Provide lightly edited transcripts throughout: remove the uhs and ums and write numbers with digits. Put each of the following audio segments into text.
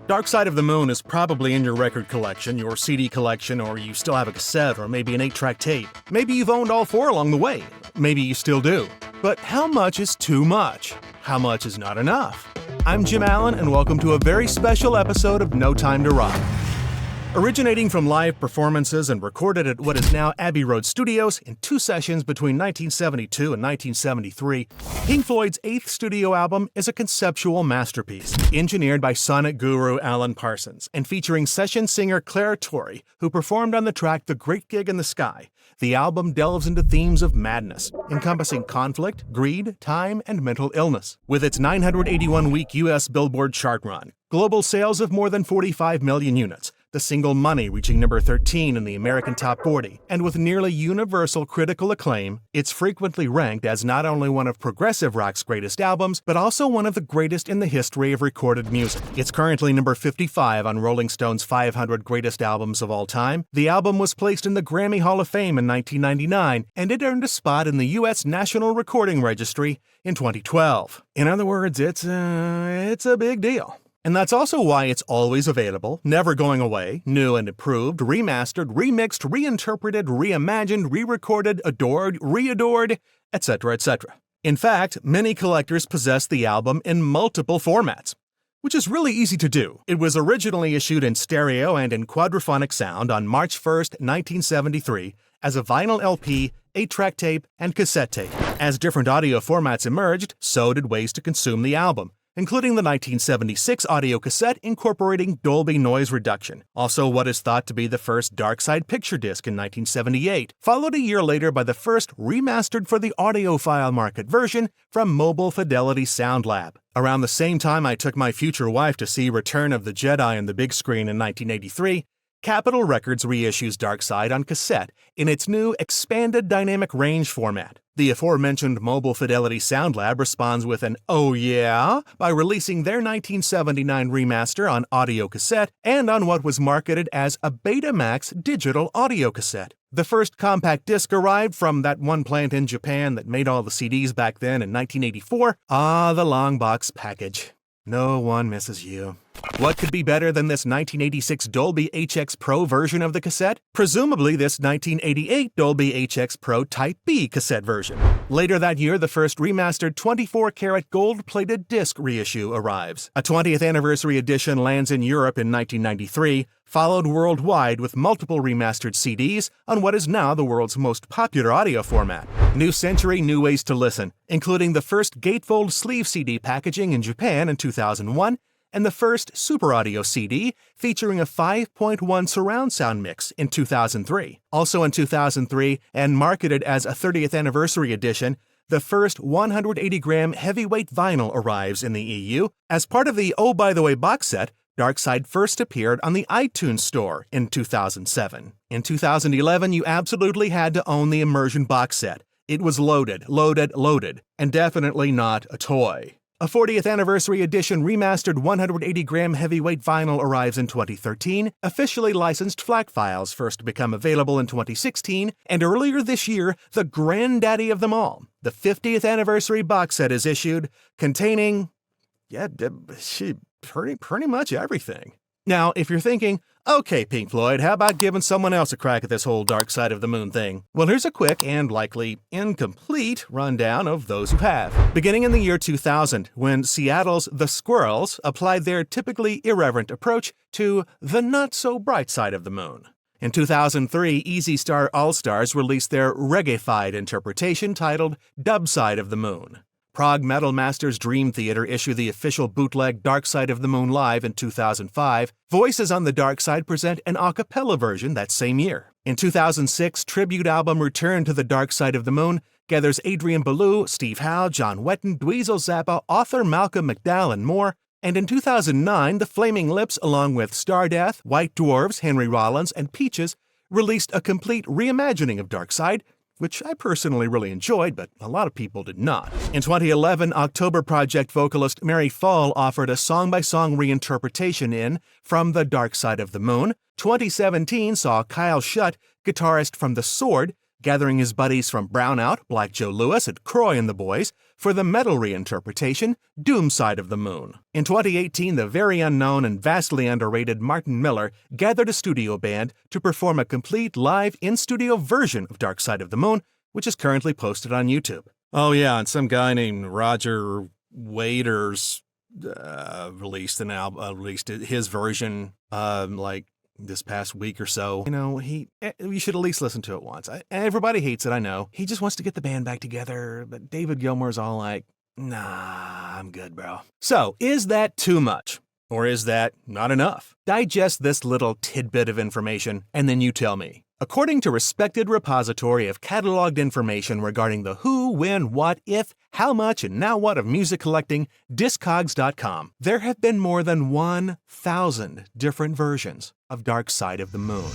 Dark Side of the Moon is probably in your record collection, your CD collection, or you still have a cassette or maybe an 8-track tape. Maybe you've owned all four along the way. Maybe you still do. But how much is too much? How much is not enough? I'm Jim Allen, and welcome to a very special episode of No Time to Rock. Originating from live performances and recorded at what is now Abbey Road Studios in 2 sessions between 1972 and 1973, Pink Floyd's 8th studio album is a conceptual masterpiece, engineered by sonic guru Alan Parsons, and featuring session singer Claire Torrey, who performed on the track The Great Gig in the Sky. The album delves into themes of madness, encompassing conflict, greed, time, and mental illness. With its 981-week U.S. Billboard chart run, global sales of more than 45 million units, the single Money reaching number 13 in the American Top 40, and with nearly universal critical acclaim, it's frequently ranked as not only one of progressive rock's greatest albums, but also one of the greatest in the history of recorded music. It's currently number 55 on Rolling Stone's 500 Greatest Albums of All Time. The album was placed in the Grammy Hall of Fame in 1999, and it earned a spot in the U.S. National Recording Registry in 2012. In other words, it's a big deal. And that's also why it's always available, never going away, new and improved, remastered, remixed, reinterpreted, reimagined, re-recorded, adored, re-adored, etc., etc. In fact, many collectors possess the album in multiple formats, which is really easy to do. It was originally issued in stereo and in quadraphonic sound on March 1st, 1973, as a vinyl LP, 8-track tape, and cassette tape. As different audio formats emerged, so did ways to consume the album, including the 1976 audio cassette incorporating Dolby noise reduction, also what is thought to be the first Dark Side picture disc in 1978, followed a year later by the first remastered for the audiophile market version from Mobile Fidelity Sound Lab. Around the same time I took my future wife to see Return of the Jedi on the big screen in 1983, Capitol Records reissues Dark Side on cassette in its new expanded dynamic range format. The aforementioned Mobile Fidelity Sound Lab responds with an "oh yeah" by releasing their 1979 remaster on audio cassette and on what was marketed as a Betamax digital audio cassette. The first compact disc arrived from that one plant in Japan that made all the CDs back then in 1984. The long box package. No one misses you. What could be better than this 1986 Dolby HX Pro version of the cassette? Presumably this 1988 Dolby HX Pro Type B cassette version. Later that year, the first remastered 24-karat gold-plated disc reissue arrives. A 20th anniversary edition lands in Europe in 1993, followed worldwide with multiple remastered CDs on what is now the world's most popular audio format. New century, new ways to listen, including the first gatefold sleeve CD packaging in Japan in 2001, and the first Super Audio CD featuring a 5.1 surround sound mix in 2003. Also in 2003, and marketed as a 30th anniversary edition, the first 180-gram heavyweight vinyl arrives in the EU. As part of the Oh By The Way box set, Dark Side first appeared on the iTunes Store in 2007. In 2011, you absolutely had to own the Immersion box set. It was loaded, and definitely not a toy. A 40th anniversary edition remastered 180-gram heavyweight vinyl arrives in 2013, officially licensed FLAC files first become available in 2016, and earlier this year, the granddaddy of them all, the 50th anniversary box set is issued, containing, pretty much everything. Now, if you're thinking, okay, Pink Floyd, how about giving someone else a crack at this whole Dark Side of the Moon thing? Well, here's a quick and likely incomplete rundown of those who have. Beginning in the year 2000, when Seattle's The Squirrels applied their typically irreverent approach to the not-so-bright side of the moon. In 2003, Easy Star All-Stars released their reggae-fied interpretation titled Dub Side of the Moon. Prog Metal Masters Dream Theater issued the official bootleg Dark Side of the Moon live in 2005. Voices on the Dark Side present an a cappella version that same year. In 2006, tribute album Return to the Dark Side of the Moon gathers Adrian Belew, Steve Howe, John Wetton, Dweezil Zappa, author Malcolm McDowell, and more. And in 2009, the Flaming Lips, along with Stardeath, White Dwarves, Henry Rollins, and Peaches, released a complete reimagining of Dark Side, which I personally really enjoyed, but a lot of people did not. In 2011, October Project vocalist Mary Fall offered a song-by-song reinterpretation in From the Dark Side of the Moon. 2017 saw Kyle Schutt, guitarist from The Sword, gathering his buddies from Brownout, Black Joe Lewis, and Croy and the Boys for the metal reinterpretation, Doom Side of the Moon. In 2018, the very unknown and vastly underrated Martin Miller gathered a studio band to perform a complete live in-studio version of Dark Side of the Moon, which is currently posted on YouTube. Oh yeah, and some guy named Roger Waters released his version this past week or so. You know, you should at least listen to it once. Everybody hates it, I know. He just wants to get the band back together, but David Gilmour's all like, nah, I'm good, bro. So, is that too much? Or is that not enough? Digest this little tidbit of information, and then you tell me. According to respected repository of cataloged information regarding the who, when, what, if, how much, and now what of music collecting, Discogs.com, there have been more than 1,000 different versions of Dark Side of the Moon.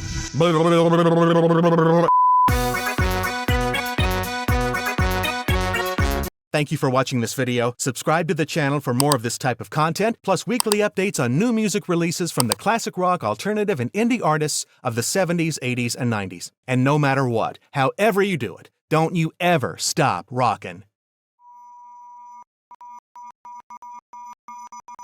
Thank you for watching this video. Subscribe to the channel for more of this type of content, plus weekly updates on new music releases from the classic rock, alternative, and indie artists of the 70s, 80s, and 90s. And no matter what, however you do it, don't you ever stop rockin'.